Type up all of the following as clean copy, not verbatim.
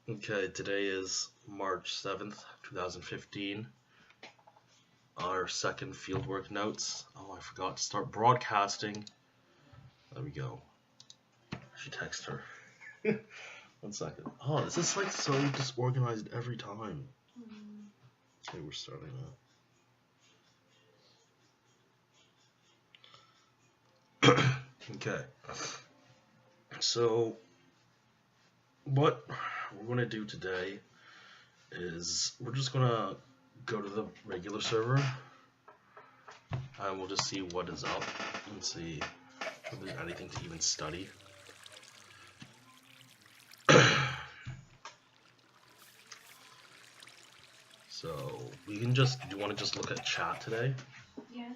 Okay, today is March 7th, 2015. Our second fieldwork notes. Oh, I forgot to start broadcasting. There we go. I should text her. 1 second. Oh, this is like so disorganized every time. Okay, we're starting now. Okay. So, what we're going to do today is we're just going to go to the regular server and we'll just see what is up and see if there's anything to even study. So we can just, do you want to just look at chat today? Yeah.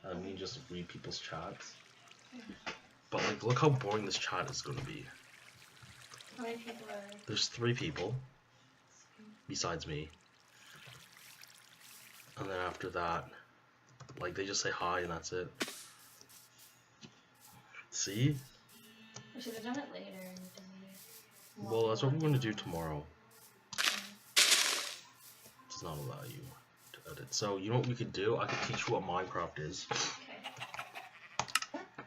And we can just read people's chats. Yeah. But like, look how boring this chat is going to be. How many people are there? There's 3 people, besides me. And then after that, like they just say hi and that's it. See? We should have done it later. Well, that's what we're going to do tomorrow. Does not allow you to edit. So you know what we could do? I could teach you what Minecraft is.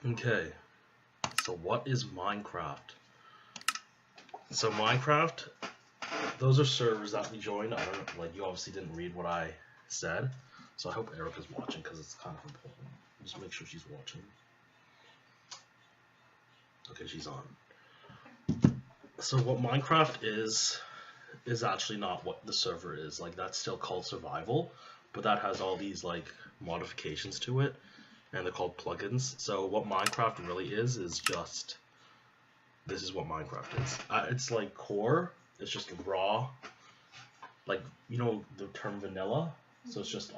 Okay. So what is Minecraft? So Minecraft, those are servers that we joined. I don't know, like you obviously didn't read what I said. So I hope Erica's watching because it's kind of important. Just make sure she's watching. Okay, she's on. So what Minecraft is actually not what the server is. Like that's still called survival, but that has all these like modifications to it, and they're called plugins. So what Minecraft really is just, this is what Minecraft is. It's like core, it's just raw, like, you know the term vanilla? So it's just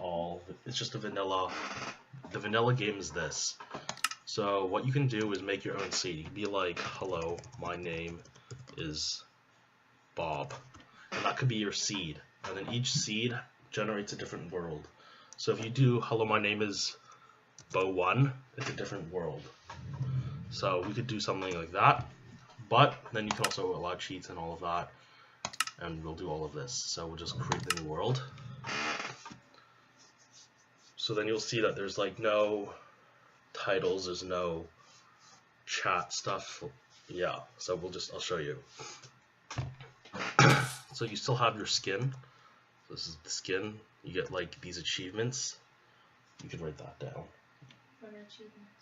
a vanilla, the vanilla game is this. So what you can do is make your own seed. You can be like, hello, my name is Bob. And that could be your seed. And then each seed generates a different world. So if you do, hello, my name is Bo1, it's a different world. So we could do something like that. But then you can also allow cheats and all of that. And we'll do all of this. So we'll just create the new world. So then you'll see that there's like no titles, there's no chat stuff. Yeah, so I'll show you. So you still have your skin. This is the skin. You get like these achievements. You can write that down. What are achievements?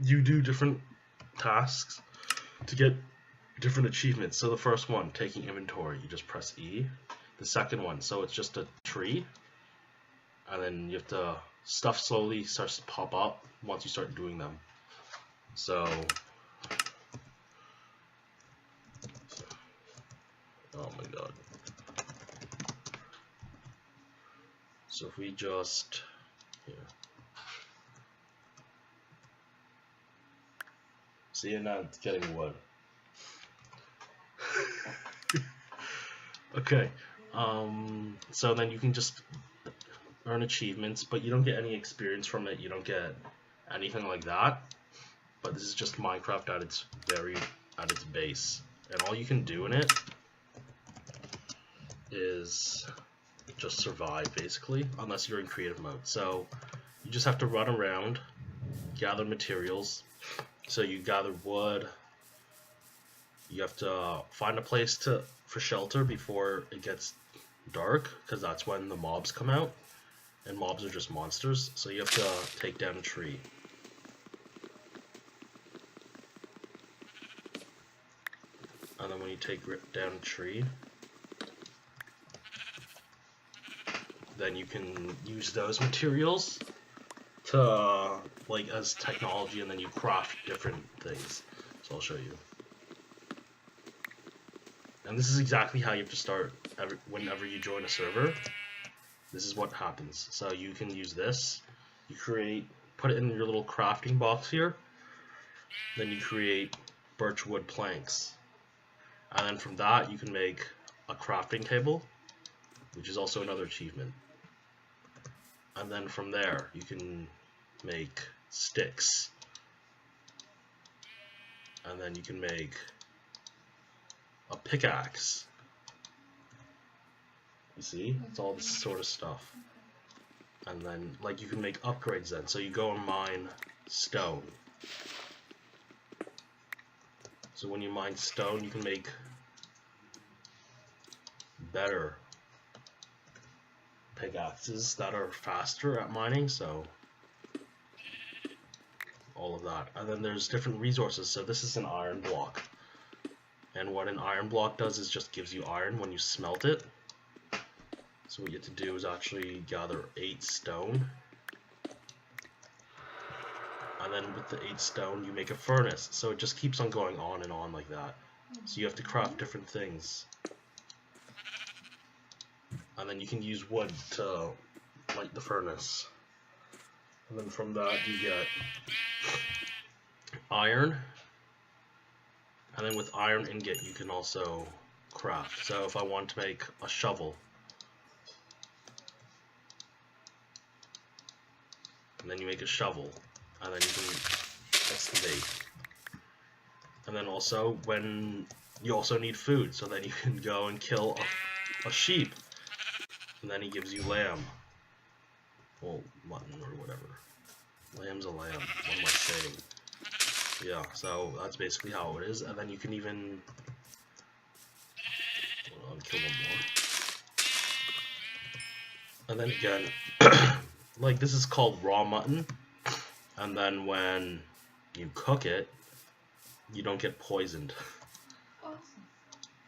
You do different tasks to get different achievements. So the first one, taking inventory, you just press E. The second one, so it's just a tree. And then you have to, stuff slowly starts to pop up once you start doing them. So, oh my god. So if we just, here. See, and now it's getting wood. Okay, so then you can just earn achievements, but you don't get any experience from it, you don't get anything like that. But this is just Minecraft at its base. And all you can do in it is just survive, basically, unless you're in creative mode. So you just have to run around, gather materials. So you gather wood. You have to find a place for shelter before it gets dark, because that's when the mobs come out. And mobs are just monsters, so you have to take down a tree. And then when you take down a tree, then you can use those materials to, like, as technology, and then you craft different things. So I'll show you. And this is exactly how you have to start whenever you join a server. This is what happens. So you can use this. You put it in your little crafting box here. Then you create birchwood planks. And then from that you can make a crafting table, which is also another achievement. And then from there you can make sticks. And then you can make a pickaxe. You see? It's all this sort of stuff. And then, like, you can make upgrades then. So you go and mine stone. So when you mine stone, you can make better pickaxes that are faster at mining, so all of that. And then there's different resources. So this is an iron block. And what an iron block does is just gives you iron when you smelt it. So what you have to do is actually gather 8 stone. And then with the 8 stone, you make a furnace. So it just keeps on going on and on like that. So you have to craft different things. And then you can use wood to light the furnace. And then from that you get iron. And then with iron ingot you can also craft. So if I want to make a shovel, and then you make a shovel, and then you can excavate. And then also when you also need food, so then you can go and kill a sheep, and then he gives you lamb, well, mutton or whatever. Lamb's a lamb, what am I saying? Yeah, so that's basically how it is. And then you can even, hold on, kill one more. And then again, like this is called raw mutton, and then when you cook it, you don't get poisoned. Awesome.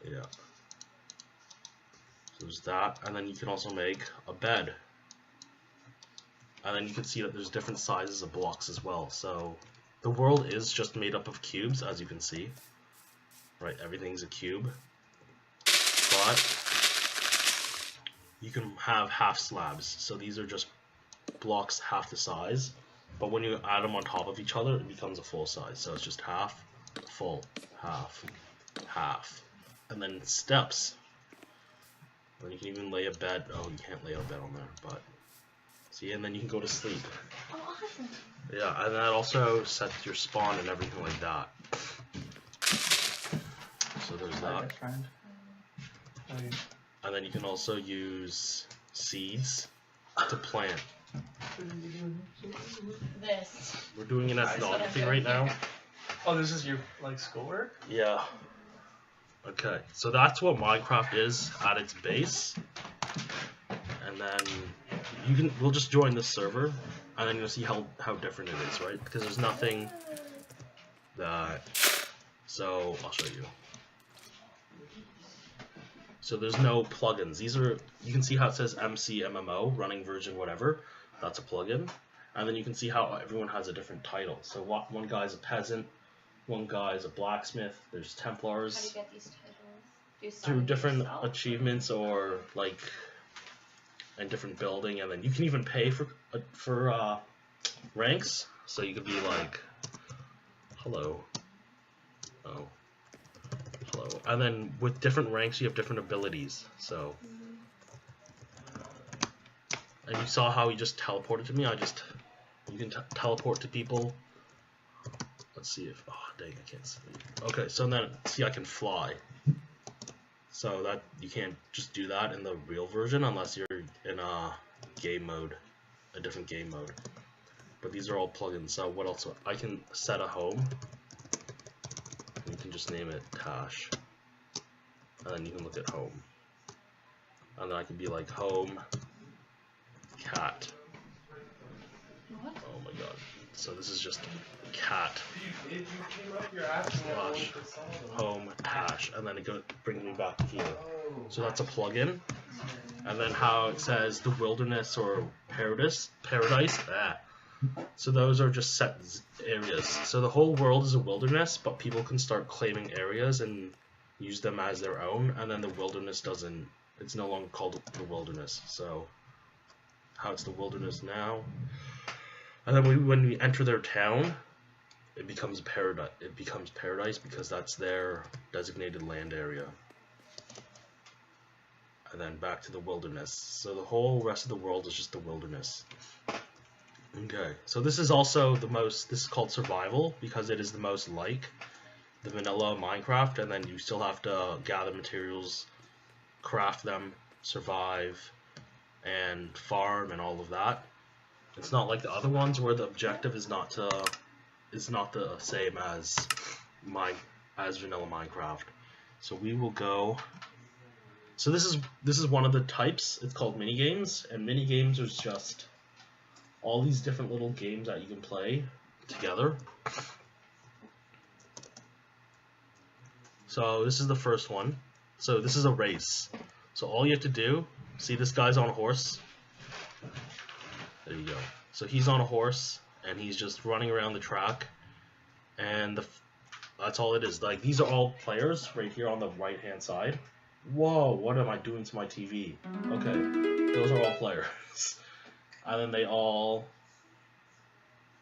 Yeah. So there's that, and then you can also make a bed. And then you can see that there's different sizes of blocks as well. So the world is just made up of cubes, as you can see. Right, everything's a cube. But you can have half slabs. So these are just blocks half the size. But when you add them on top of each other, it becomes a full size. So it's just half, full, half, half. And then steps. Then you can even lay a bed. Oh, you can't lay a bed on there, but see, and then you can go to sleep. Oh, awesome. Yeah, and that also sets your spawn and everything like that. So there's that. And then you can also use seeds to plant. This. We're doing an ethnography right now. Oh, this is your like schoolwork? Yeah. Okay, so that's what Minecraft is at its base. And then we'll just join this server, and then you'll see how different it is, right? Because there's nothing that, so I'll show you. So there's no plugins. These are, you can see how it says MC MMO, running version whatever, that's a plugin. And then you can see how everyone has a different title. So one guy's a peasant, one guy's a blacksmith, there's Templars. How do you get these titles? Do you Through sign different yourself? achievements or like, and different building, and then you can even pay for ranks. So you could be like, hello, oh, hello, and then with different ranks you have different abilities. So, and you saw how he just teleported to me. You can teleport to people. Let's see if, oh dang, I can't see. Okay, so then see I can fly. So that you can't just do that in the real version unless you're in a game mode, a different game mode. But these are all plugins. So what else? I can set a home. And you can just name it Tash. And then you can look at home. And then I can be like home cat. What? Oh my god. So this is just cat slash home hash, and then it brings me back to here. So that's a plugin. And then how it says the wilderness or paradise. So those are just set areas. So the whole world is a wilderness, but people can start claiming areas and use them as their own, and then the wilderness doesn't, it's no longer called the wilderness. So how it's the wilderness now. And then when we enter their town, it becomes paradise. It becomes paradise because that's their designated land area. And then back to the wilderness. So the whole rest of the world is just the wilderness. Okay, so this is also the most, this is called survival because it is the most like the vanilla Minecraft, and then you still have to gather materials, craft them, survive, and farm and all of that. It's not like the other ones where the objective is not the same as vanilla Minecraft. So we will go. So this is one of the types. It's called mini games, and mini games is just all these different little games that you can play together. So this is the first one. So this is a race. So all you have to do, see this guy's on a horse. There you go. So he's on a horse and he's just running around the track, and that's all it is. Like, these are all players right here on the right hand side. Whoa, what am I doing to my TV? Okay, those are all players. And then they all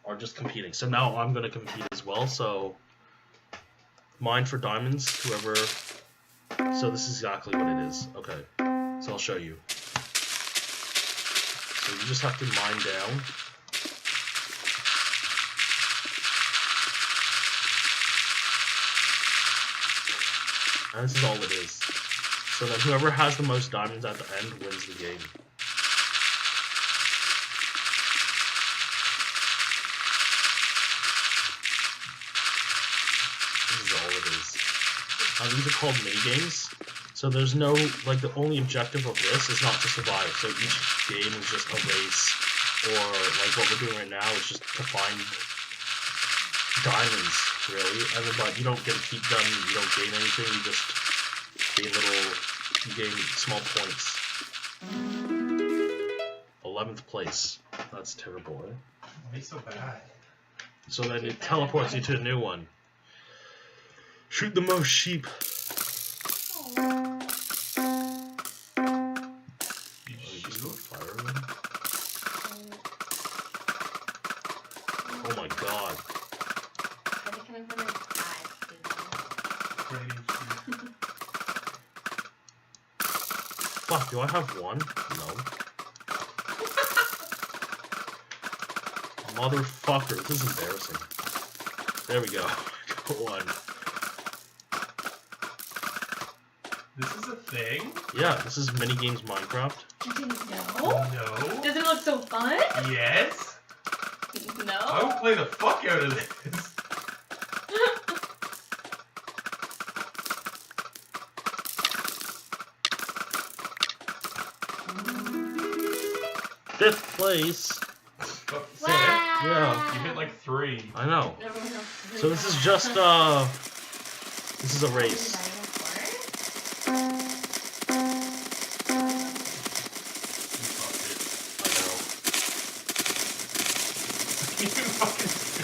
are just competing. So now I'm gonna compete as well. So mine for diamonds, whoever. So this is exactly what it is. Okay, so I'll show you. So you just have to mine down. And this is all it is. So then whoever has the most diamonds at the end wins the game. This is all it is. These are called mini games. So there's no, like, the only objective of this is not to survive. So each game is just a race, or like what we're doing right now is just to find diamonds, really. And then, but you don't get to keep them, you don't gain anything, you just you gain small points. 11th place. That's terrible, eh? Why so bad? So then it teleports you to a new one. Shoot the most sheep. Oh my god. Fuck, do I have one? No. Motherfucker, this is embarrassing. There we go. Got one. This is a thing? Yeah, this is Minigames Minecraft. You didn't know? No. Does it look so fun? Yes. No. I would play the fuck out of this. Fifth place. Oh, Wow. Yeah. you hit like 3. I know. Everyone else is So this is just this is a race.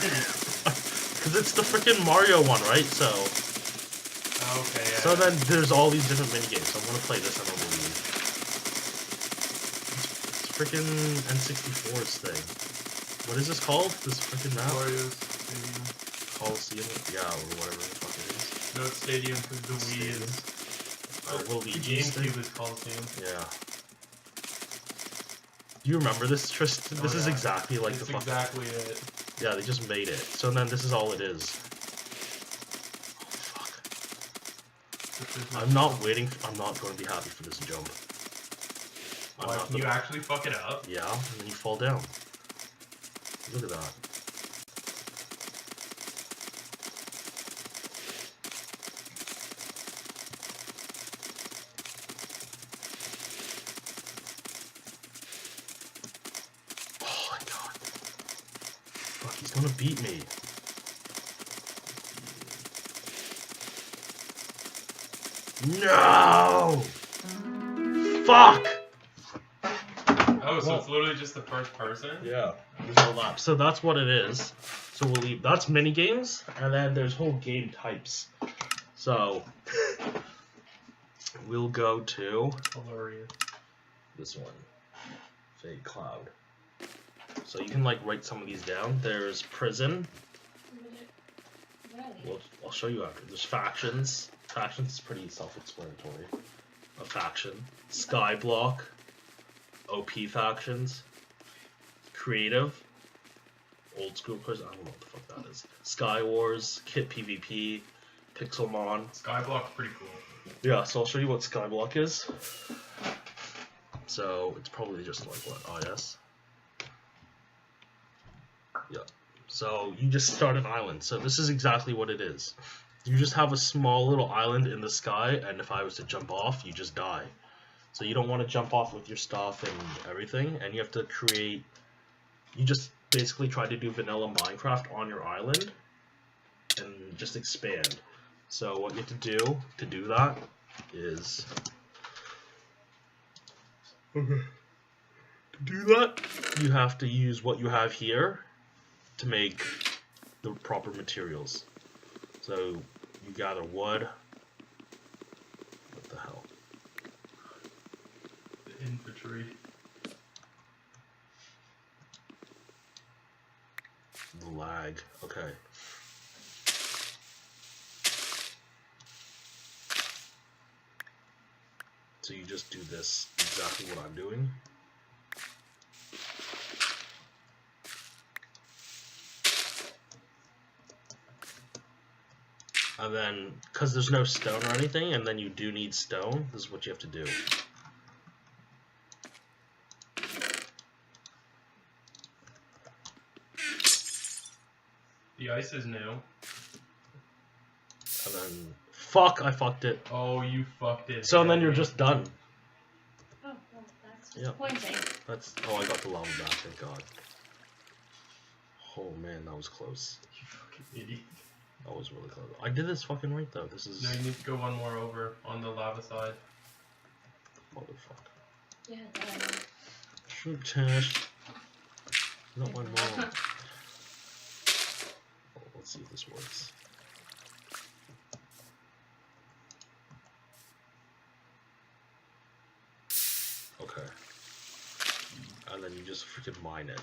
Because it's the freaking Mario one, right? So. Okay, yeah. So then there's all these different mini games. So I'm gonna play this and then we'll leave. It's freaking N64's thing. What is this called? This freaking map? Warriors Stadium. Coliseum? Yeah, or whatever the fuck it is. No, it's Stadium because the Wii Stadium. is. The Luigi's thing? GameCube is Coliseum. Yeah. Do you remember this, Tristan? This is yeah. exactly like It's the fuck. exactly it. Yeah, they just made it. So then this is all it is. Oh, fuck. I'm not waiting. I'm not going to be happy for this jump. Why, can you actually fuck it up? Yeah, and then you fall down. Look at that. Oh my god. Fuck, he's gonna beat me. No! Fuck! Oh, so it's literally just the first person? Yeah, there's no lap. So that's what it is. So we'll leave. That's mini games, and then there's whole game types. So we'll go to Hilarious. this one, Fade Cloud. So you can like write some of these down. There's prison. Well, I'll show you after. There's factions. Factions is pretty self-explanatory. A faction. Skyblock. OP factions. Creative. Old school person. I don't know what the fuck that is. Sky Wars. Kit PvP. Pixelmon. Skyblock's pretty cool. Yeah, so I'll show you what Skyblock is. So it's probably just like what, IS? Yeah. So you just start an island. So this is exactly what it is. You just have a small little island in the sky, and if I was to jump off, you just die. So you don't want to jump off with your stuff and everything, and you have to create... You just basically try to do vanilla Minecraft on your island, and just expand. So what you have to do that is... Okay. To do that, you have to use what you have here to make the proper materials. So you gather wood. What the hell? The infantry. The lag. Okay. So you just do this, exactly what I'm doing. And then, because there's no stone or anything, and then you do need stone, this is what you have to do. The ice is new. And then, fuck, I fucked it. Oh, you fucked it. So then you're just done. Oh, well, that's Yep. disappointing. That's, oh, I got the lava back, thank God. Oh man, that was close. You fucking idiot. That was really close. I did this fucking right though, this is... No, you need to go one more over on the lava side. Motherfucker. Yeah, that. Shoot, Tash. Not my mom. Oh, let's see if this works. Okay. And then you just freaking mine it.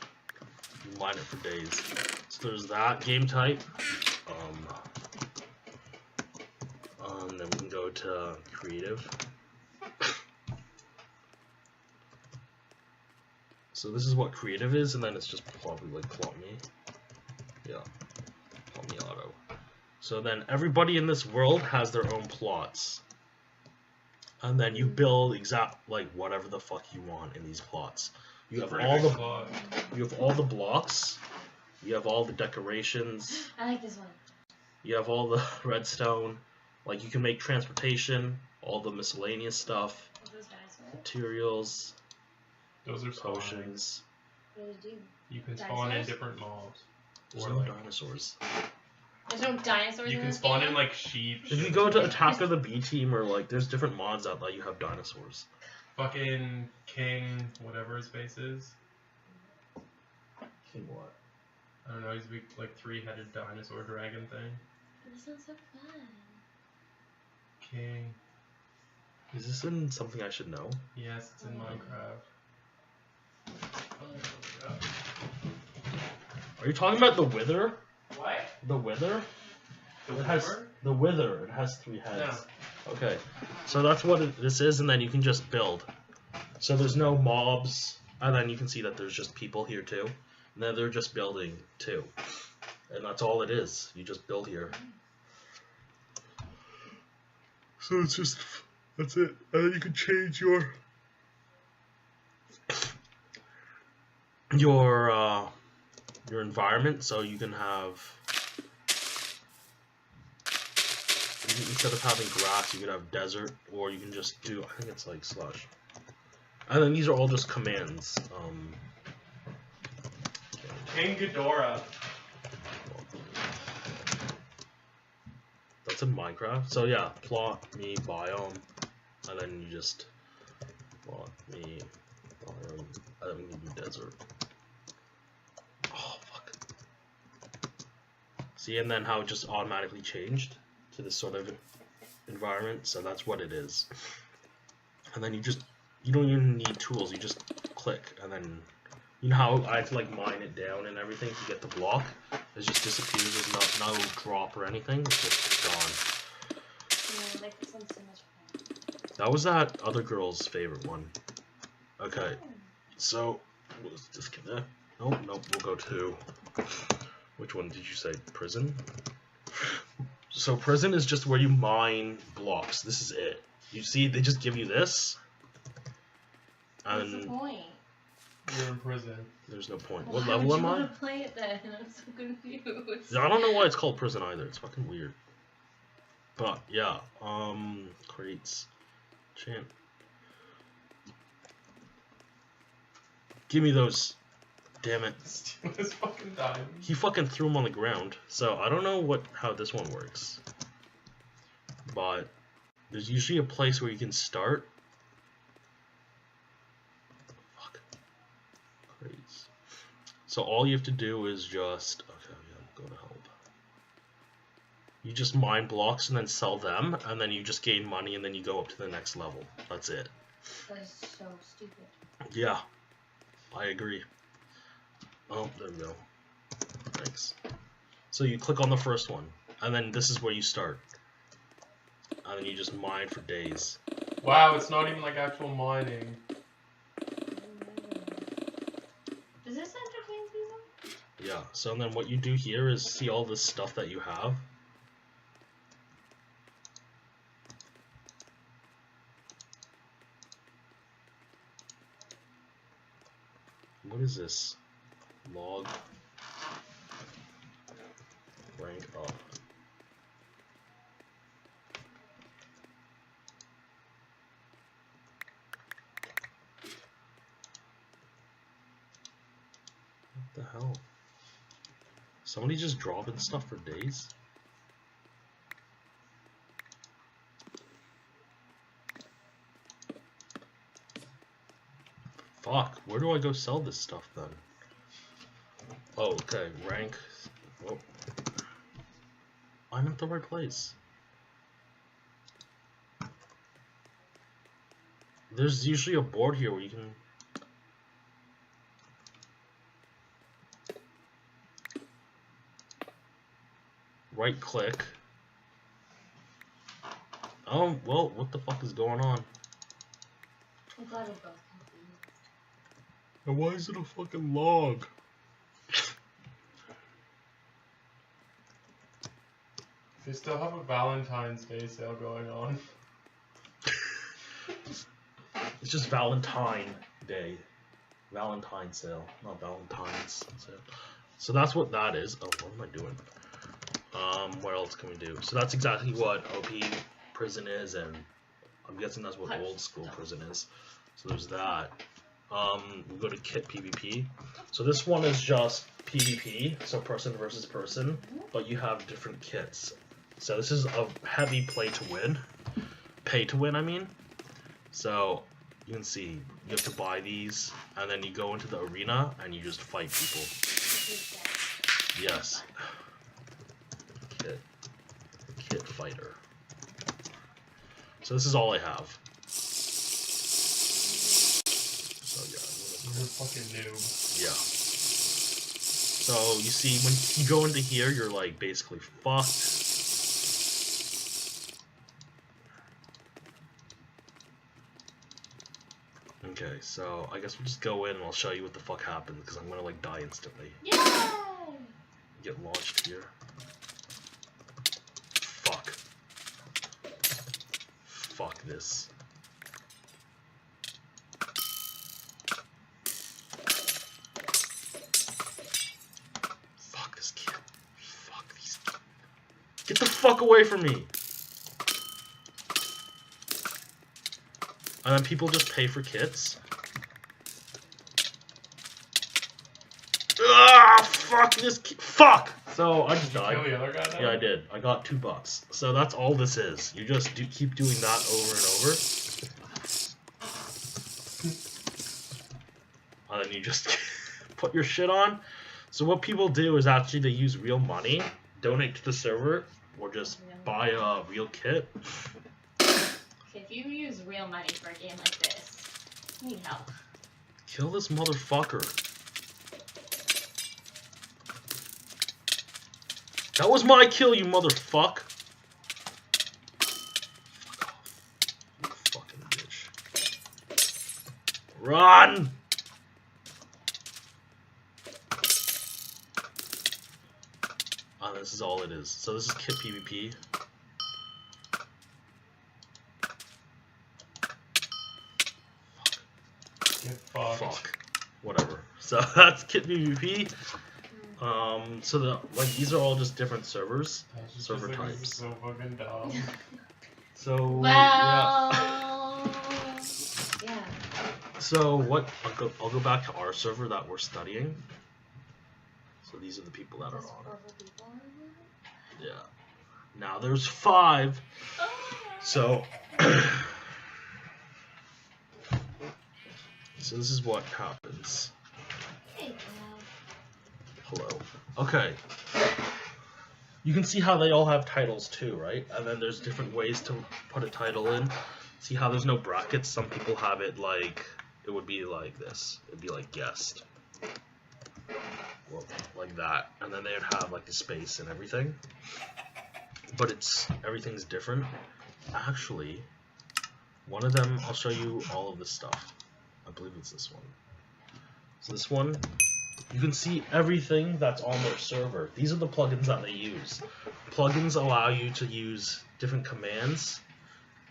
You mine it for days. So there's that game type. Then we can go to creative. So this is what creative is, and then it's just probably like plot me. Yeah, plot me auto. So then everybody in this world has their own plots. And then you build like whatever the fuck you want in these plots. You have all the blocks. You have all the decorations. I like this one. You have all the redstone. Like you can make transportation, all the miscellaneous stuff, Those dinosaurs. materials, Those are potions. What do they do? You can spawn in Dinosaurs? different mobs. There's Or no like, dinosaurs. There's no dinosaurs you in can this spawn game? in like sheep. If you go to Attack of the B Team or like, there's different mods that let you have dinosaurs. Fucking King, whatever his face is. King what? I don't know, he's a big, like 3-headed dinosaur dragon thing. This sounds so fun. King. Is this in something I should know? Yes, it's in Minecraft. Oh, Are you talking about the Wither? what? The Wither? The It has Wither? the Wither. It has 3 heads. No. Okay, so that's what this is, and then you can just build. So there's no mobs, and then you can see that there's just people here too. And then they're just building too. And that's all it is. You just build here. So it's just, that's it. And then you can change your environment, so you can have, instead of having grass, you could have desert, or you can just do, I think it's like slush. And then these are all just commands. King Ghidorah. That's in Minecraft. So yeah, plot me biome, and then you just plot me biome, and then we can do desert. Oh fuck. See, and then how it just automatically changed to this sort of environment. So that's what it is. And then you don't even need tools. You just click, and then you know how I have to like mine it down and everything to get the block. It just disappears. There's no drop or anything. It's just gone. Yeah, like this one's so much fun. That was that other girl's favorite one. Okay, so let's disconnect. Nope, we'll go to, which one did you say? Prison? So prison is just where you mine blocks. This is it. You see, they just give you this, What's the And point? You're in prison. there's no point. Well, What why level would am you I? want to play it then? I'm so confused. I don't know why it's called prison either. It's fucking weird. But yeah, crates. Chant. Give me those. Damn it. Steal his fucking diamond. He fucking threw them on the ground. So I don't know how this one works. But there's usually a place where you can start. Fuck. Crates. So all you have to do is just go to help. You just mine blocks and then sell them, and then you just gain money, and then you go up to the next level. That's it. That is so stupid. Yeah, I agree. Oh, there we go. Thanks. So you click on the first one, and then this is where you start. And then you just mine for days. Wow, it's not even like actual mining. Does this entertain people? Yeah, so then what you do here is see all this stuff that you have. What is this? Log. Rank up. What the hell? Somebody just dropping stuff for days? Fuck, where do I go sell this stuff then? Oh, okay, rank. Oh. I'm at the right place. There's usually a board here where you can... right click. Oh, well, what the fuck is going on? I'm glad we're both confused. And why is it a fucking log? They still have a Valentine's Day sale going on. It's just Valentine Day. Valentine sale, not Valentine's sale. So that's what that is. Oh, what am I doing? What else can we do? So that's exactly what OP prison is, and I'm guessing that's what old school prison is. So there's that. We go to kit PvP. So this one is just PvP, so person versus person, but you have different kits. So this is a heavy pay to win, I mean. So you can see you have to buy these, and then you go into the arena and you just fight people. Yes. Kit fighter. So this is all I have. So yeah. You're a fucking noob. Yeah. So you see, when you go into here, you're like basically fucked. Okay, so I guess we'll just go in and I'll show you what the fuck happens, because I'm gonna like die instantly. Yay! Get launched here. Fuck. Fuck this. Fuck this kid. Fuck these kids. Get the fuck away from me! And then people just pay for kits. Ah, fuck this kid. Fuck! So I just died. Kill the other guy now? Yeah, I did. I got $2. So that's all this is. You just keep doing that over and over. And then you just put your shit on. So what people do is actually they use real money, donate to the server, or just buy a real kit. Okay, if you use real money for a game like this, you need help. Kill this motherfucker. That was my kill, you motherfuck. Fuck off. You fucking bitch. Run! Ah, this is all it is. So this is kit PvP. Fuck. Get fucked. Fuck. Whatever. So that's Kit PvP. So these are all just different servers, That's just server like, this is types. so fucking dumb. So Well, yeah. So what? I'll go back to our server that we're studying. So these are the people that are There's on 4 it. people on it? Yeah. Now there's 5. Oh. So so this is what happens. Hey, Hello. Okay. You can see how they all have titles too, right? And then there's different ways to put a title in. See how there's no brackets? Some people have it like, it would be like this. It'd be like guest. Well, like that. And then they'd have like a space and everything. But everything's different. Actually, one of them, I'll show you all of this stuff. I believe it's this one. So this one, you can see everything that's on their server. These are the plugins that they use. Plugins allow you to use different commands.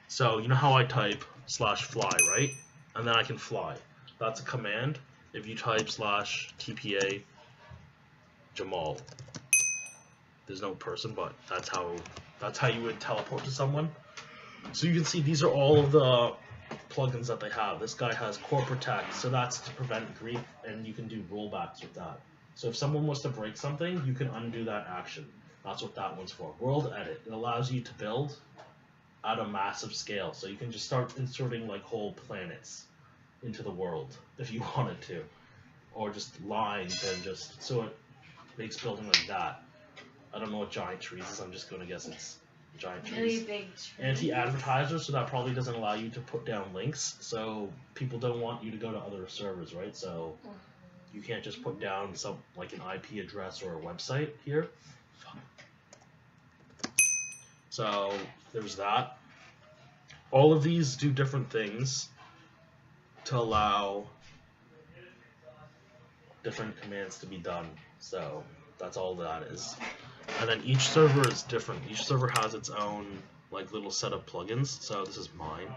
So you know how I type /fly, right? And then I can fly. That's a command. If you type /TPA Jamal, there's no person, but that's how you would teleport to someone. So you can see these are all of the plugins that they have. This guy has Core Protect, so that's to prevent grief, and you can do rollbacks with that. So if someone was to break something, you can undo that action. That's what that one's for. World Edit. It allows you to build at a massive scale, so you can just start inserting like whole planets into the world if you wanted to, or just lines, and just so it makes building like that. I don't know what giant trees is. I'm just gonna guess it's giant trees. really big trees. Anti-advertiser, so that probably doesn't allow you to put down links, so people don't want you to go to other servers, right? So you can't just put down like an IP address or a website here. So there's that. All of these do different things to allow different commands to be done. So that's all that is. And then each server is different. Each server has its own like little set of plugins. So this is mine.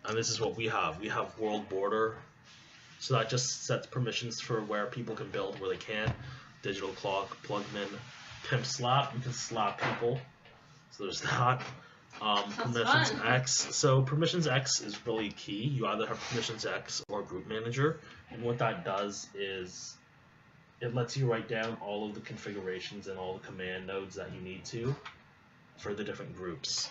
And this is what we have. We have world border. So that just sets permissions for where people can build, where they can't. Digital clock, plugmin, pimp slap. You can slap people. So there's that. Permissions fun. X. So permissions X is really key. You either have permissions X or group manager. And what that does is it lets you write down all of the configurations and all the command nodes that you need to for the different groups.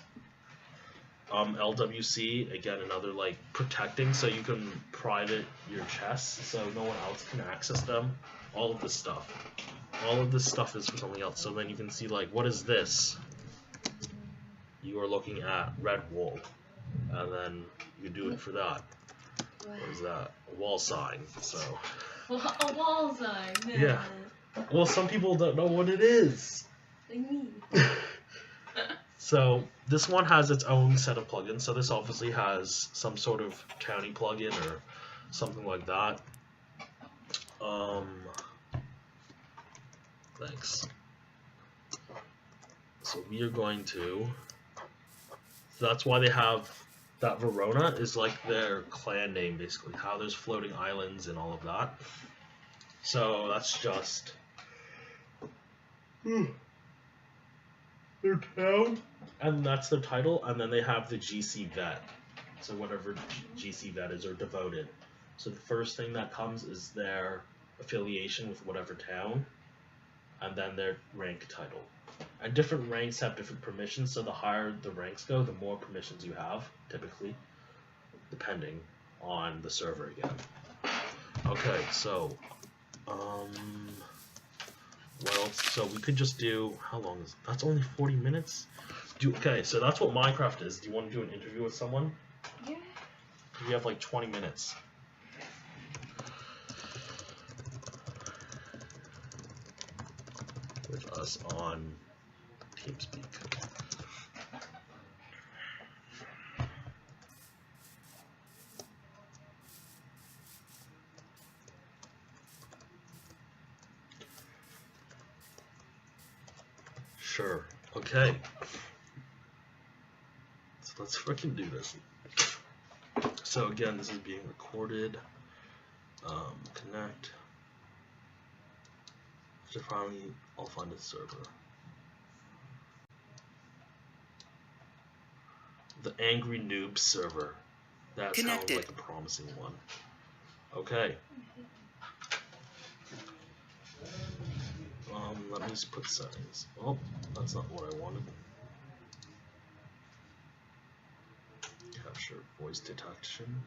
LWC, again, another like protecting, so you can private your chests so no one else can access them. All of this stuff. All of this stuff is for something else. So then you can see like, what is this? You are looking at red wool. And then you do it for that. What is that? A wall sign. So A wall sign. yeah. Well, some people don't know what it is. Like me. So this one has its own set of plugins. So this obviously has some sort of county plugin or something like that. Thanks. So we are going to. So that's why they have that Verona is like their clan name, basically. How there's floating islands and all of that. So that's just their town, and that's their title. And then they have the GC vet. So whatever GC vet is, or devoted. So the first thing that comes is their affiliation with whatever town, and then their rank title. And different ranks have different permissions, so the higher the ranks go, the more permissions you have, typically, depending on the server again. Okay, so, what else? So we could just do, how long is, that's only 40 minutes? Okay, so that's what Minecraft is. Do you want to do an interview with someone? Yeah. We have like 20 minutes. With us on TeamSpeak. Sure. Okay. So let's freaking do this. So again, this is being recorded. Connect. So finally, I'll find a server. The Angry Noob server. That sounds like a promising one. Okay. Let me just put settings. Oh, that's not what I wanted. Capture voice detection.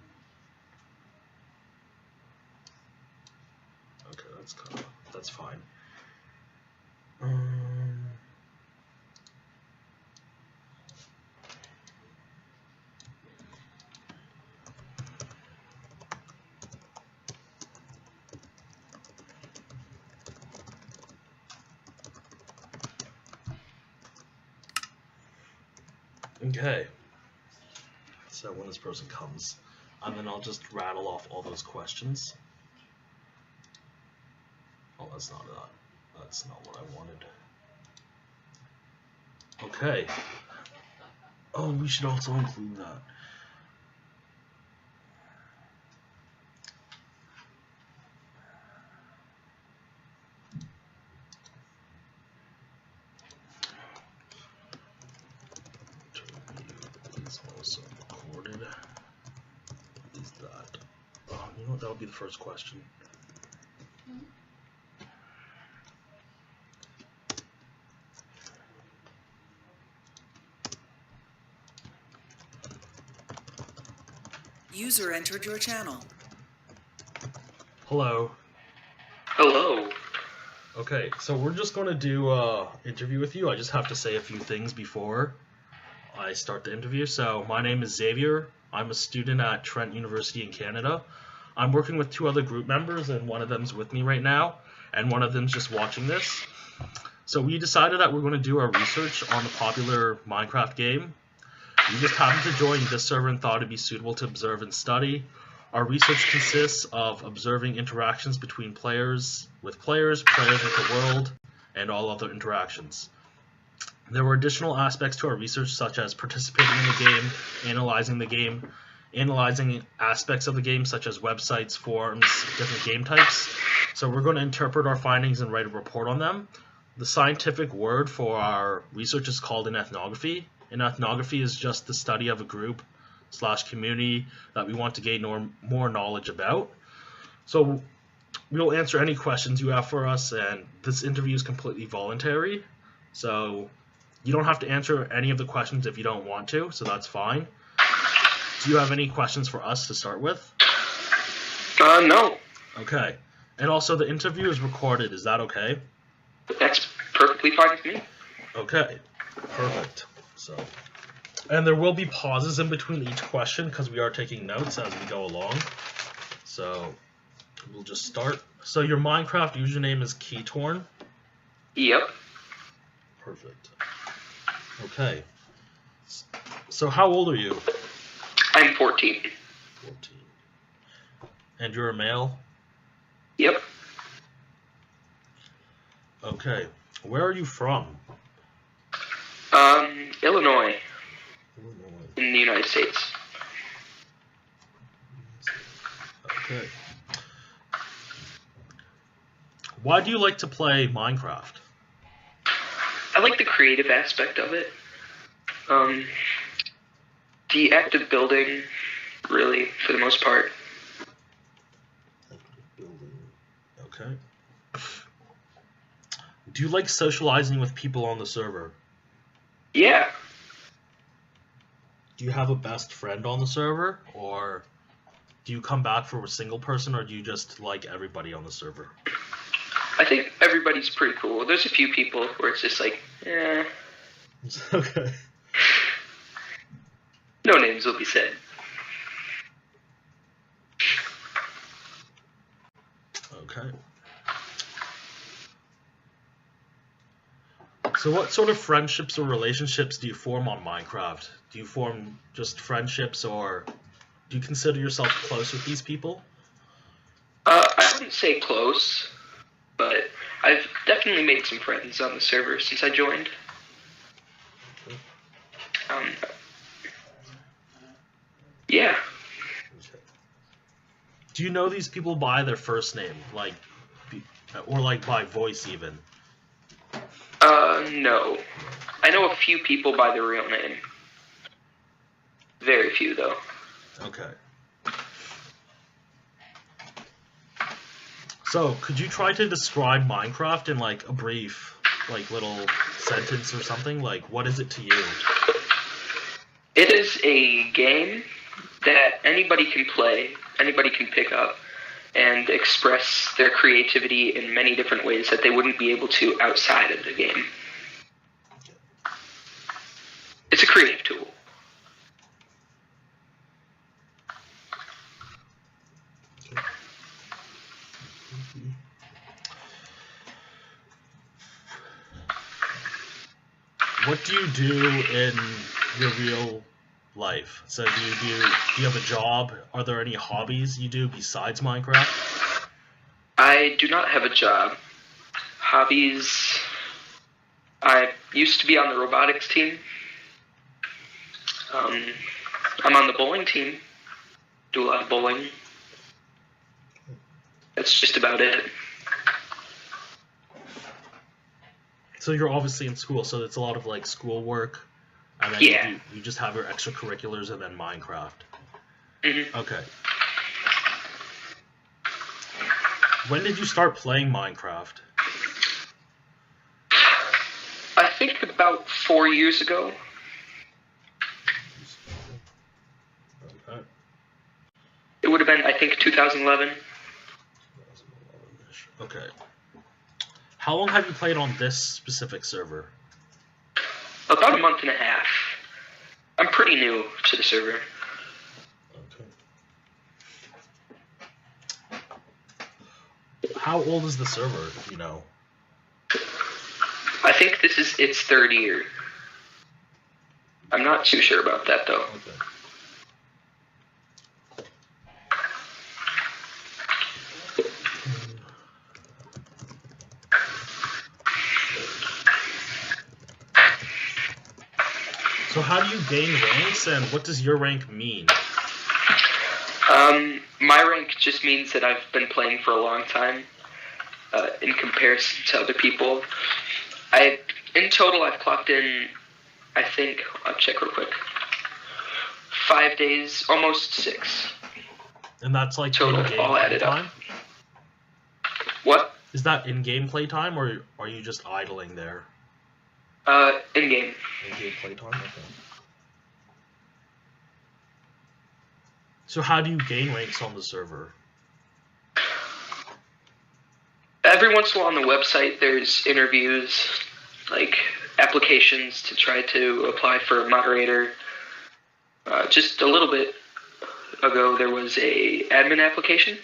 Okay, that's fine. Okay. So when this person comes, and then I'll just rattle off all those questions. Oh, that's not that. That's not what I wanted. Okay. Oh, we should also include that. Is also recorded. Is that? Oh, you know what? That'll be the first question. User entered your channel. Hello. Hello. Okay, so we're just going to do an interview with you. I just have to say a few things before I start the interview. So my name is Xavier. I'm a student at Trent University in Canada. I'm working with 2 other group members, and one of them's with me right now, and one of them's just watching this. So we decided that we're going to do our research on the popular Minecraft game. We just happened to join this server and thought it'd be suitable to observe and study. Our research consists of observing interactions between players with the world, and all other interactions. There were additional aspects to our research, such as participating in the game, analyzing aspects of the game, such as websites, forums, different game types. So we're going to interpret our findings and write a report on them. The scientific word for our research is called an ethnography. An ethnography is just the study of a group / community that we want to gain more knowledge about. So we'll answer any questions you have for us, and this interview is completely voluntary. So you don't have to answer any of the questions if you don't want to, so that's fine. Do you have any questions for us to start with? No. Okay. And also, the interview is recorded. Is that okay? That's perfectly fine with me. Okay. Perfect. So, and there will be pauses in between each question because we are taking notes as we go along. So we'll just start. So your Minecraft username is Keytorn? Yep. Perfect. Okay. So how old are you? I'm 14. 14. And you're a male? Yep. Okay. Where are you from? Illinois. Illinois. In the United States. Okay. Why do you like to play Minecraft? I like the creative aspect of it. The active building, really, for the most part. Okay. Do you like socializing with people on the server? Yeah. Do you have a best friend on the server, or do you come back for a single person, or do you just like everybody on the server? I think everybody's pretty cool. There's a few people where it's just like, eh. Okay. No names will be said. Okay. So what sort of friendships or relationships do you form on Minecraft? Do you form just friendships, or do you consider yourself close with these people? I wouldn't say close, but I've definitely made some friends on the server since I joined. Yeah. Do you know these people by their first name, like, or like by voice even? No. I know a few people by their real name. Very few, though. Okay. So, could you try to describe Minecraft in like a brief, like little sentence or something? Like, what is it to you? It is a game that anybody can play, anybody can pick up, and express their creativity in many different ways that they wouldn't be able to outside of the game. It's a creative tool. What do you do in your real life? So do you have a job? Are there any hobbies you do besides Minecraft? I do not have a job. Hobbies. I used to be on the robotics team. I'm on the bowling team. Do a lot of bowling. That's just about it. So you're obviously in school, so it's a lot of like schoolwork, and then Yeah. you just have your extracurriculars and then Minecraft. Mm-hmm. Okay. When did you start playing Minecraft? I think about 4 years ago. Okay. It would have been, I think, 2011. Okay. How long have you played on this specific server? About a month and a half. I'm pretty new to the server. Okay. How old is the server, do you know? I think this is its third year. I'm not too sure about that, though. Okay. So how do you gain ranks, and what does your rank mean? My rank just means that I've been playing for a long time, in comparison to other people. In total, I've clocked in, I think, I'll check real quick, 5 days, almost 6. And that's like Total, in-game all added up. playtime? What? Is that in-game playtime, or are you just idling there? In-game. In-game playtime? Okay. So how do you gain ranks on the server? Every once in a while on the website, there's interviews, like applications to try to apply for a moderator. Just a little bit ago, there was a admin application.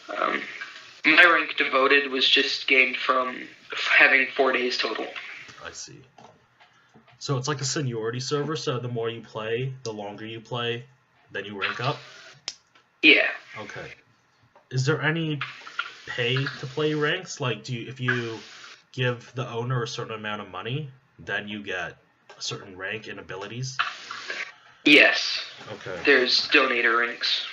My rank devoted was just gained from having 4 days total. I see. So it's like a seniority server, so the more you play, the longer you play, then you rank up? Yeah. Okay. Is there any pay to play ranks? Like, if you give the owner a certain amount of money, then you get a certain rank and abilities? Yes. Okay. There's donator ranks.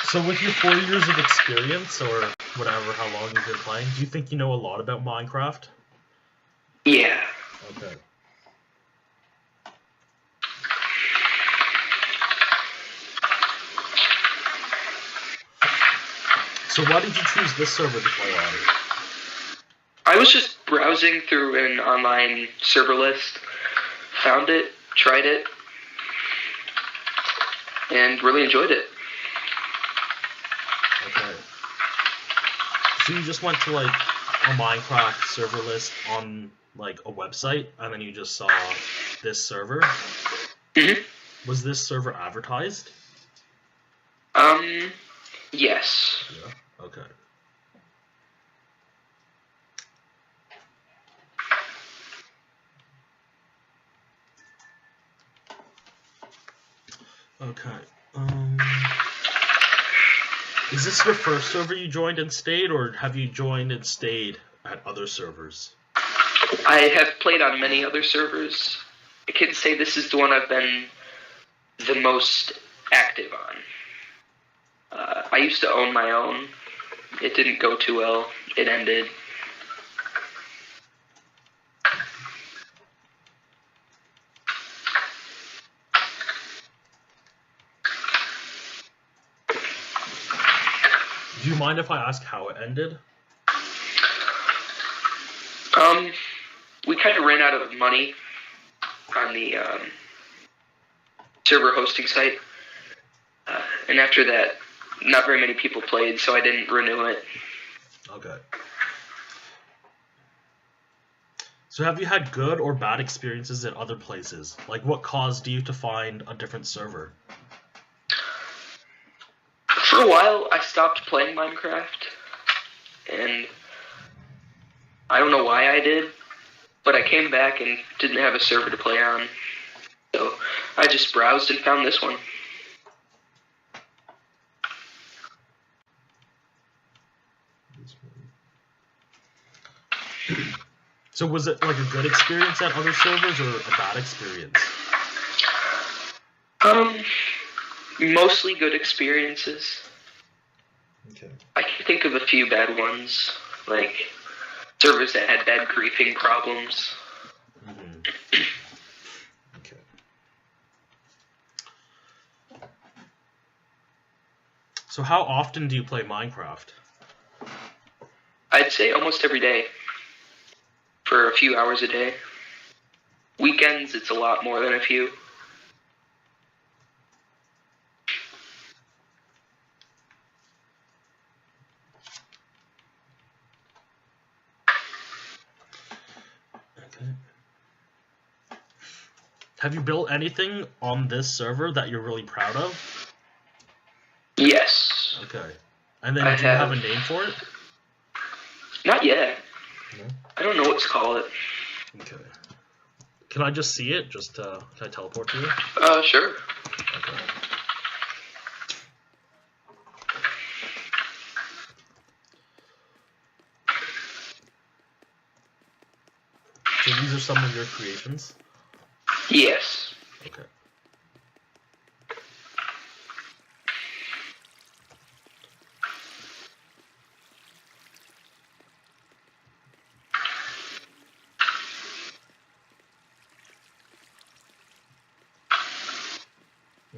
So with your 4 years of experience, or whatever, how long you've been playing, do you think you know a lot about Minecraft? Yeah. Okay. So why did you choose this server to play on? I was just browsing through an online server list, found it, tried it, and really enjoyed it. Okay. So you just went to like a Minecraft server list on like a website, and then you just saw this server? Mm-hmm. Was this server advertised? Yes. Yeah. Okay. Okay. Is this your first server you joined and stayed, or have you joined and stayed at other servers? I have played on many other servers. I can say this is the one I've been the most active on. I used to own my own. It didn't go too well. It ended. Do you mind if I ask how it ended? We kind of ran out of money on the server hosting site. And after that, not very many people played, so I didn't renew it. Okay. So have you had good or bad experiences at other places? Like, what caused you to find a different server? For a while, I stopped playing Minecraft, and I don't know why I did, but I came back and didn't have a server to play on. So I just browsed and found this one. So was it like a good experience at other servers or a bad experience? Mostly good experiences. Okay. I can think of a few bad ones, like servers that had bad griefing problems. Mm-hmm. Okay. So how often do you play Minecraft? I'd say almost every day, for a few hours a day. Weekends, it's a lot more than a few. Okay. Have you built anything on this server that you're really proud of? Yes. Okay. And then do you have a name for it? Not yet. No? I don't know what to call it. Okay. Can I just see it? Just, can I teleport to you? Sure. Okay. So these are some of your creations? Yes. Okay.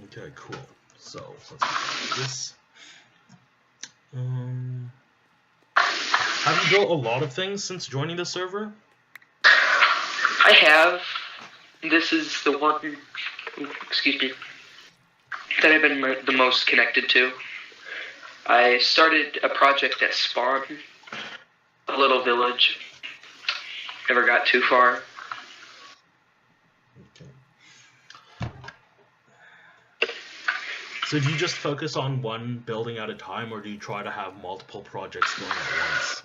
Okay, cool. So let's do this. Have you built a lot of things since joining the server? I have. This is the one, excuse me, that I've been the most connected to. I started a project at Spawn, a little village. Never got too far. Okay. So do you just focus on one building at a time, or do you try to have multiple projects going at once?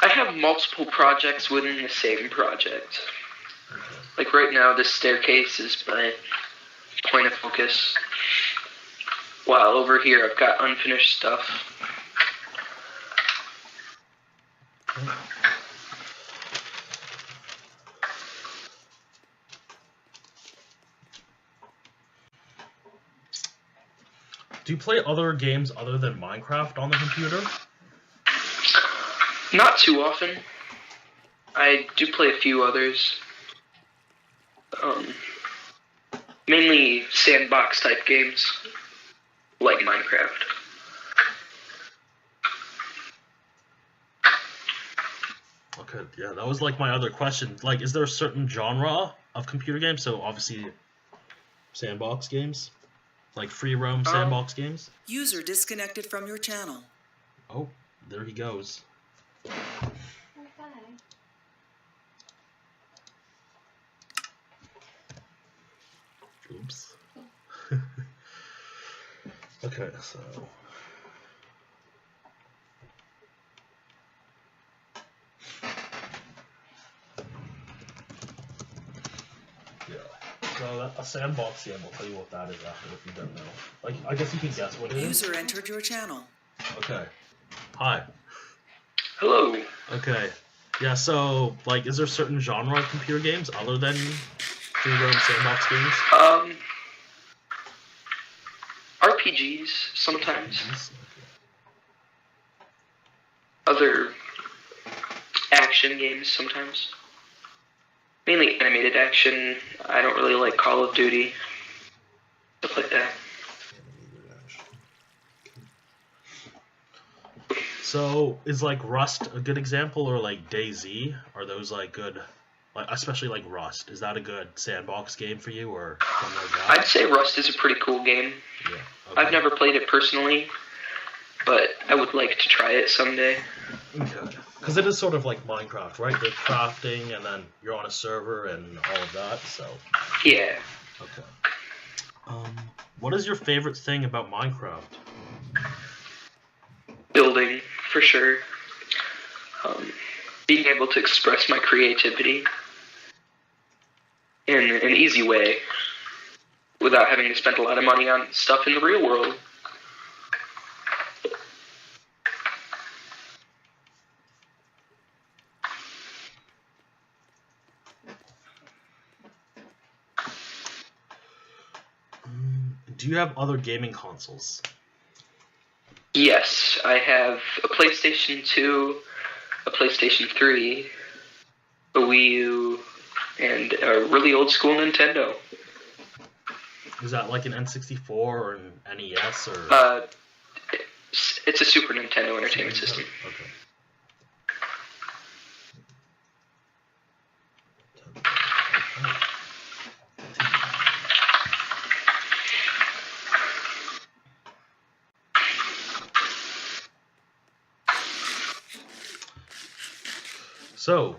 I have multiple projects within the same project. Okay. Like right now, this staircase is my point of focus. While over here, I've got unfinished stuff. Okay. Do you play other games other than Minecraft on the computer? Not too often. I do play a few others. Mainly sandbox type games, like Minecraft. Okay, yeah, that was like my other question. Like, is there a certain genre of computer games? So obviously, sandbox games, like free roam sandbox games. User disconnected from your channel. Oh, there he goes. Okay. Oops. Okay, so. Yeah. So A sandbox game, I'll tell you what that is after if you don't know. Like, I guess you can guess what it is. User entered your channel. Okay. Hi. Hello. Okay. Yeah, so, like, is there a certain genre of computer games other than free roam sandbox games? RPGs sometimes. RPGs? Other action games sometimes. Mainly animated action. I don't really like Call of Duty. Stuff like that. So, is like Rust a good example, or like DayZ? Are those like good, like especially like Rust? Is that a good sandbox game for you, or something like that? I'd say Rust is a pretty cool game. Yeah. Okay. I've never played it personally, but I would like to try it someday. Okay. Because it is sort of like Minecraft, right? They're crafting, and then you're on a server and all of that. So. Yeah. Okay. What is your favorite thing about Minecraft? Building, for sure. Being able to express my creativity in an easy way without having to spend a lot of money on stuff in the real world. Do you have other gaming consoles? Yes, I have a PlayStation 2, a PlayStation 3, a Wii U, and a really old school Nintendo. Is that like an N64 or an NES or? It's a Super Nintendo Entertainment System. Okay. So,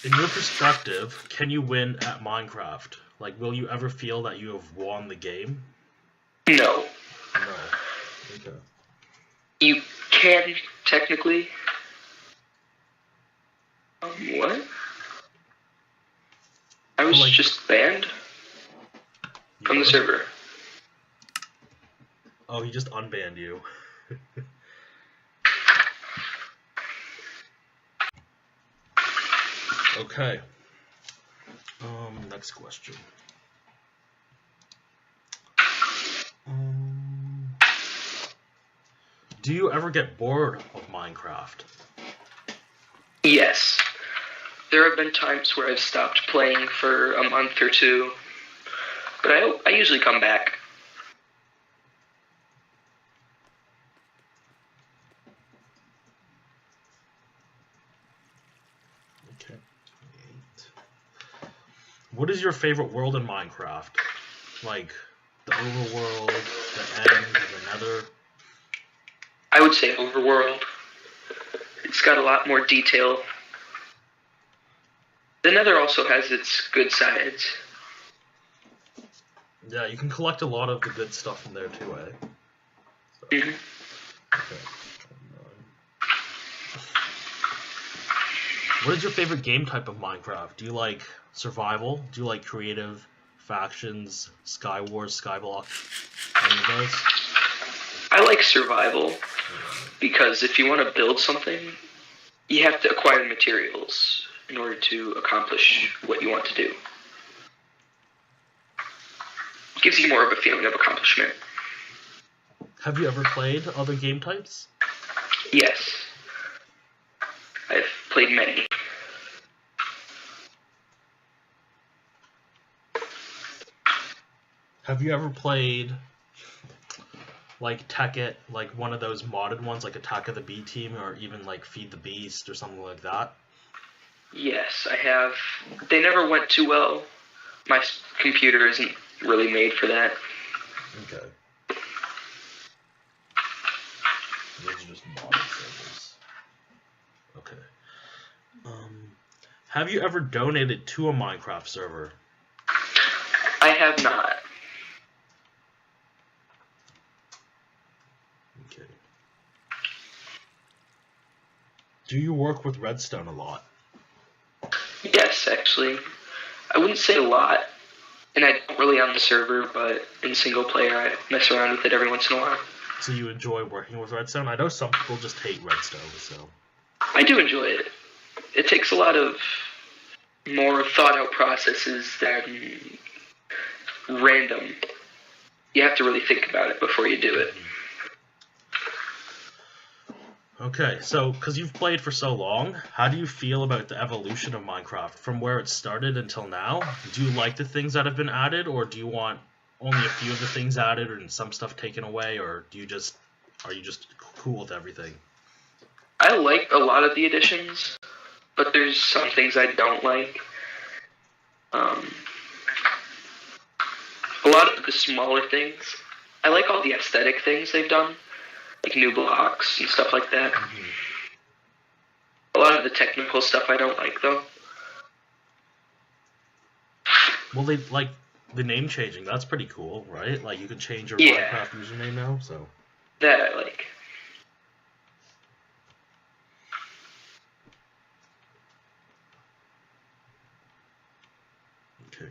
in your perspective, can you win at Minecraft? Like, will you ever feel that you have won the game? No. No. Okay. You can, technically. What? I was Like, just banned from the server. Oh, he just unbanned you. Okay. Next question. Do you ever get bored of Minecraft? Yes. There have been times where I've stopped playing for a month or two, but I usually come back. Okay. 8. What is your favorite world in Minecraft? Like the overworld, the end, the nether? I would say Overworld. It's got a lot more detail. The Nether also has its good sides. Yeah, you can collect a lot of the good stuff in there too, eh? So, Mm-hmm. okay. What is your favorite game type of Minecraft? Do you like survival? Do you like creative, factions, Sky Wars, Skyblock? Any of those? I like survival because if you want to build something, you have to acquire materials in order to accomplish what you want to do. It gives you more of a feeling of accomplishment. Have you ever played other game types? Yes. I've played many. Have you ever played like Tekkit, like one of those modded ones, like Attack of the Bee Team, or even like Feed the Beast or something like that? Yes, I have. They never went too well. My computer isn't really made for that. Okay. Those are just modded servers. Okay. Have you ever donated to a Minecraft server? I have not. Okay. Do you work with redstone a lot? Yes, actually. I wouldn't say a lot. And I don't really on the server, but in single player, I mess around with it every once in a while. So you enjoy working with Redstone? I know some people just hate Redstone, so... I do enjoy it. It takes a lot of more thought-out processes than random. You have to really think about it before you do it. Okay, so, because you've played for so long, how do you feel about the evolution of Minecraft from where it started until now? Do you like the things that have been added, or do you want only a few of the things added and some stuff taken away, or are you just cool with everything? I like a lot of the additions, but there's some things I don't like. A lot of the smaller things. I like all the aesthetic things they've done, like new blocks and stuff like that. Mm-hmm. A lot of the technical stuff I don't like, though. Well, they like the name changing. That's pretty cool, right? Like you can change your Yeah. Minecraft username now. So That I like. okay.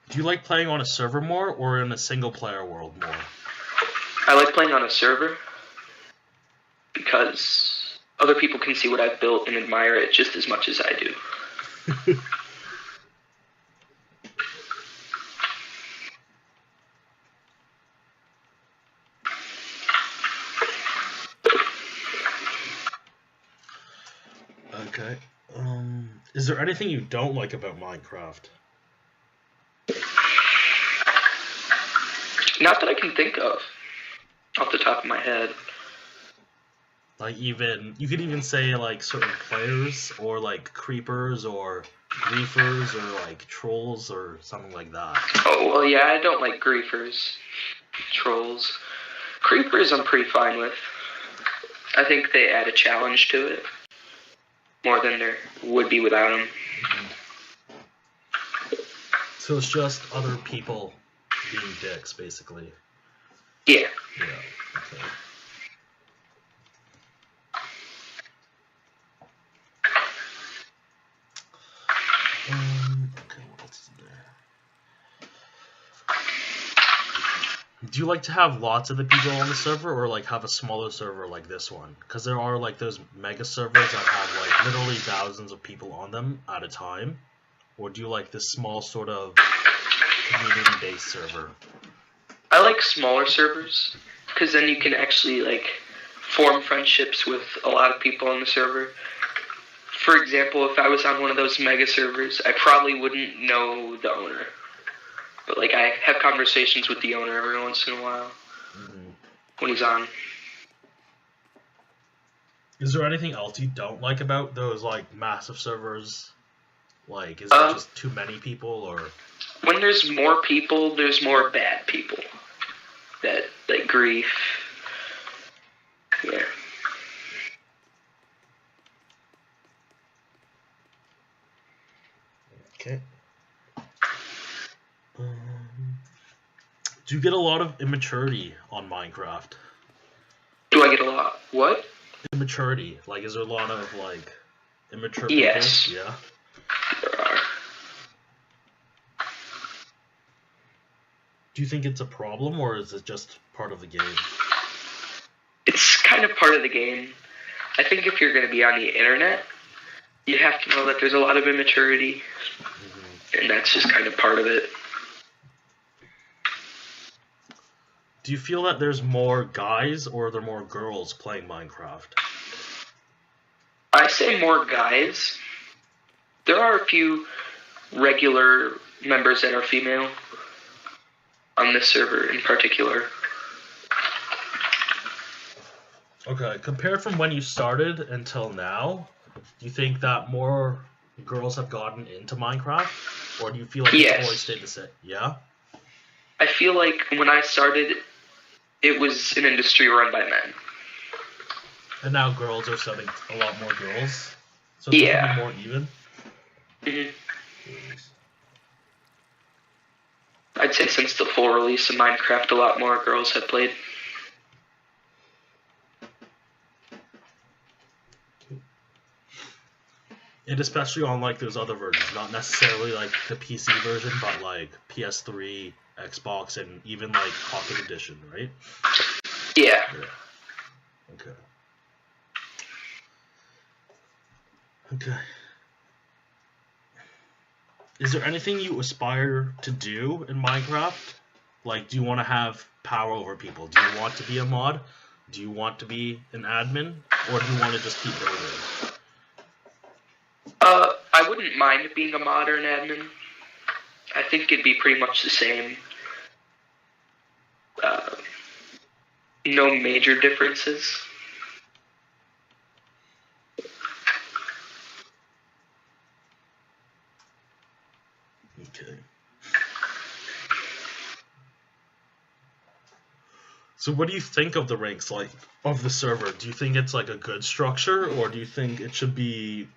Do you like playing on a server more or in a single player world more? I like playing on a server because other people can see what I've built and admire it just as much as I do. Okay. Is there anything you don't like about Minecraft? Not that I can think of off the top of my head. Like you could even say like certain players or like creepers or griefers or like trolls or something like that. Oh, well, yeah, I don't like griefers, trolls. Creepers I'm pretty fine with. I think they add a challenge to it more than there would be without them. So it's just other people being dicks, basically. Yeah. Yeah. Okay. Okay, what else is there? Do you like to have lots of the people on the server, or like have a smaller server like this one? Because there are like those mega servers that have like literally thousands of people on them at a time. Or do you like this small sort of community-based server? I like smaller servers because then you can actually like form friendships with a lot of people on the server. For example, if I was on one of those mega servers, I probably wouldn't know the owner. But like I have conversations with the owner every once in a while when he's on. Is there anything else you don't like about those like massive servers? Like, is it just too many people, or? When there's more people, there's more bad people. That like grief. Yeah. Okay. Do you get a lot of immaturity on Minecraft? Do I get a lot? What? Immaturity. Like, is there a lot of like immature Yes. people? Yeah. There are. Do you think it's a problem, or is it just part of the game? It's kind of part of the game. I think if you're going to be on the internet, you have to know that there's a lot of immaturity, and that's just kind of part of it. Do you feel that there's more guys or are there more girls playing Minecraft? I say more guys. There are a few regular members that are female on this server in particular. Okay, compared from when you started until now, do you think that more girls have gotten into Minecraft? Or do you feel like Yes. it's always stayed the same? Yeah? I feel like when I started, it was an industry run by men. And now girls are subbing a lot more girls? So it's Yeah. be more even? hmm I'd say since the full release of Minecraft, a lot more girls have played. And especially on like those other versions, not necessarily like the PC version, but like PS3, Xbox, and even like Pocket Edition, right? Yeah. Okay. Okay. Is there anything you aspire to do in Minecraft? Like, do you want to have power over people? Do you want to be a mod? Do you want to be an admin? Or do you want to just keep building? I wouldn't mind being a mod or an admin. I think it'd be pretty much the same. No major differences. Okay. So what do you think of the ranks, like, of the server? Do you think it's like a good structure, or do you think it should be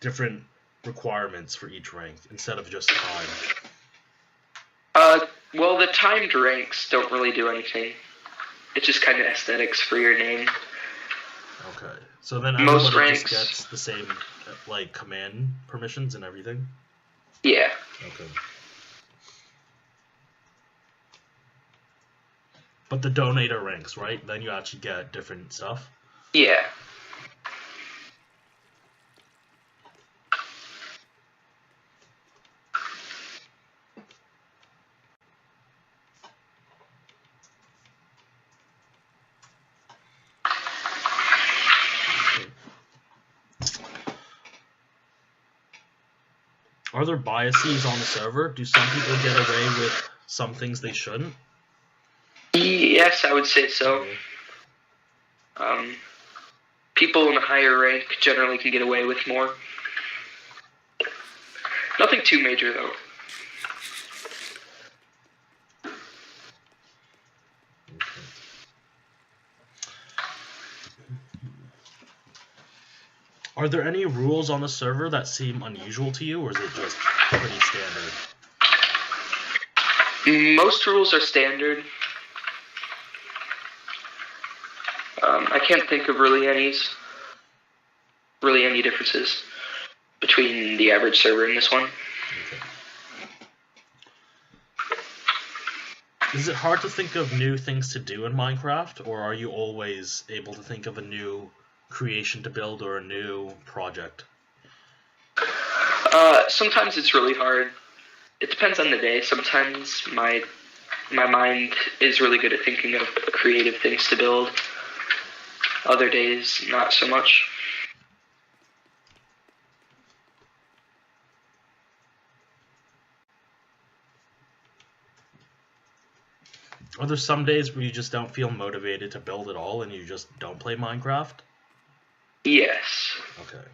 different requirements for each rank instead of just time? Well, the timed ranks don't really do anything. It's just kind of aesthetics for your name. Okay. So then Most everybody ranks just gets the same, like, command permissions and everything? Yeah. Okay. But the donator ranks, right? Then you actually get different stuff? Yeah. Are there biases on the server? Do some people get away with some things they shouldn't? Yes, I would say so. People in a higher rank generally can get away with more. Nothing too major, though. Are there any rules on the server that seem unusual to you, or is it just pretty standard? Most rules are standard. I can't think of really any differences between the average server and this one. Okay. Is it hard to think of new things to do in Minecraft, or are you always able to think of a new creation to build or a new project? Sometimes it's really hard. It depends on the day. Sometimes my mind is really good at thinking of creative things to build. Other days, not so much. Are there some days where you just don't feel motivated to build at all and you just don't play Minecraft? Yes. Okay.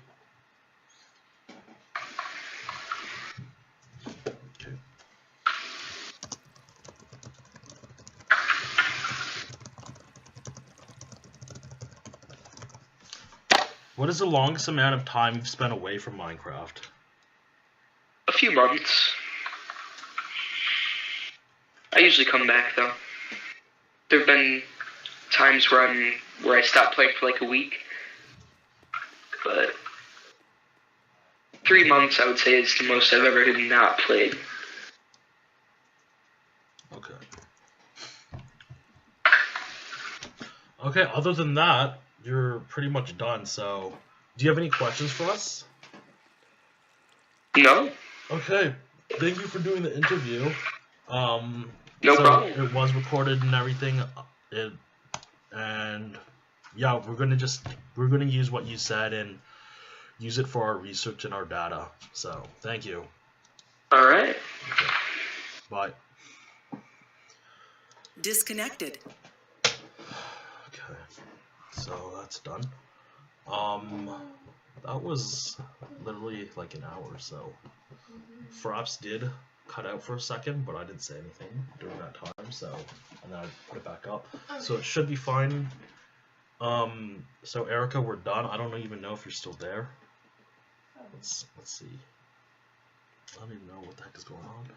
What is the longest amount of time you've spent away from Minecraft? A few months. I usually come back though. There have been times where I stopped playing for like a week, but 3 months I would say is the most I've ever not played. Okay. Okay, other than that, you're pretty much done, so do you have any questions for us? No? Okay, thank you for doing the interview. No problem. It was recorded and everything, and yeah, we're gonna use what you said and use it for our research and our data. So thank you. All right. Okay. Bye. Disconnected. Okay, so that's done. That was literally like an hour, so Fraps did cut out for a second, but I didn't say anything during that time, so, and then I put it back up. So it should be fine. So Erica, we're done. I don't even know if you're still there. Let's see. I don't even know what the heck is going on.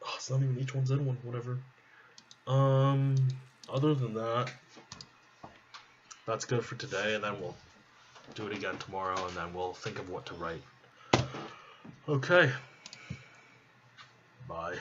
Oh, it's not even each one's in one, whatever. Other than that, that's good for today, and then we'll do it again tomorrow, and then we'll think of what to write. Okay. Bye.